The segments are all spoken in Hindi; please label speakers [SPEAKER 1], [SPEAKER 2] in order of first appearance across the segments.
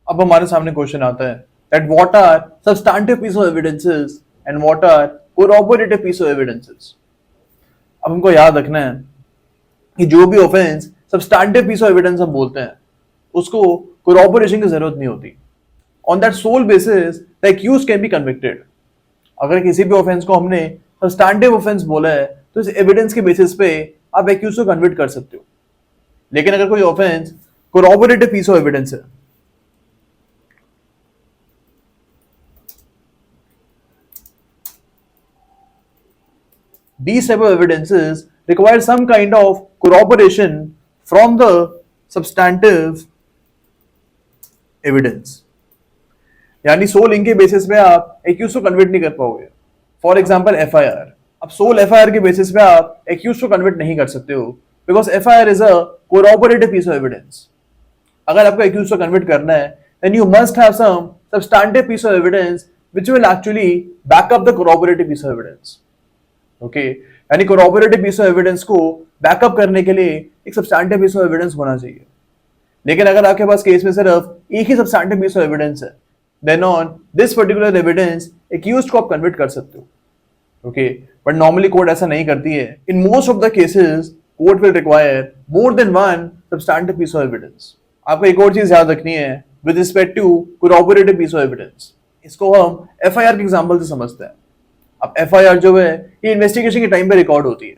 [SPEAKER 1] अब हमारे सामने क्वेश्चन आता है that what are substantive piece of evidences and what are corroborative piece of evidences। अब हमको याद रखना है कि जो भी offence substantive piece of evidence हम बोलते हैं उसको कोरॉबोरेशन की जरूरत नहीं होती। On that sole basis the accuse can be convicted. अगर किसी भी ऑफेंस को हमने सब्सटैंटिव ऑफेंस बोला है तो इस एविडेंस के बेसिस पे आप एक्यूज को कन्विक्ट कर सकते हो। लेकिन अगर कोई ऑफेंस कोरॉबोरेटिव पीस ऑफ एविडेंस है, these type of evidences require some kind of corroboration from the substantive evidence। यानी सोल लिंक के बेसिस पे आप एक्यूज को कन्वर्ट नहीं कर पाओगे। फॉर एग्जांपल एफआईआर, अब सोल एफआईआर के बेसिस पे आप एक्यूज को कन्वर्ट नहीं कर सकते हो because FIR is a corroborative piece of evidence. अगर आपको एक्यूज को कन्वर्ट करना है then you must have some substantive piece of evidence which will actually back up the corroborative piece of evidence. Okay, यानी कोरॉबोरेटिव पीस ऑफ एविडेंस को बैकअप करने के लिए एक सब्सटैंटिव पीस ऑफ एविडेंस होना चाहिए। लेकिन अगर आपके पास केस में सिर्फ एक ही सब्सटैंटिव पीस ऑफ एविडेंस है then on this particular evidence accused को आप कन्वर्ट कर सकते हो। ओके, बट नॉर्मली कोर्ट ऐसा नहीं करती है। In most of the cases court will require more than one substantive piece of evidence. आपको एक और चीज याद रखनी है with respect to corroborative piece of evidence. इसको हम एफआईआर के एग्जांपल से समझते हैं। अब एफआईआर जो है ये इन्वेस्टिगेशन के टाइम पे रिकॉर्ड होती है।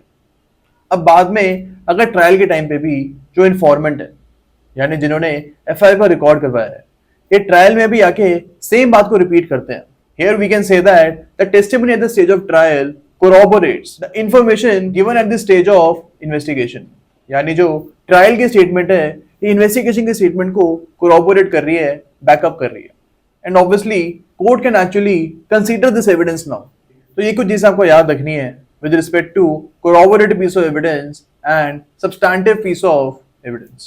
[SPEAKER 1] अब बाद में अगर ट्रायल के टाइम पे भी जो इन्फॉर्मेंट है यानी जिन्होंने एफआईआर को रिकॉर्ड करवाया है ये ट्रायल में भी आके सेम बात को रिपीट करते हैं। Here we can say that the testimony at the stage of trial corroborates the information given at the stage of investigation। यानी जो ट्रायल की स्टेटमेंट है ये इन्वेस्टिगेशन के स्टेटमेंट को corroborate कर रही है, बैकअप कर रही है। And obviously court can actually consider this evidence now. तो ये कुछ चीजें आपको याद रखनी है with respect to corroborative piece of evidence and substantive piece of evidence।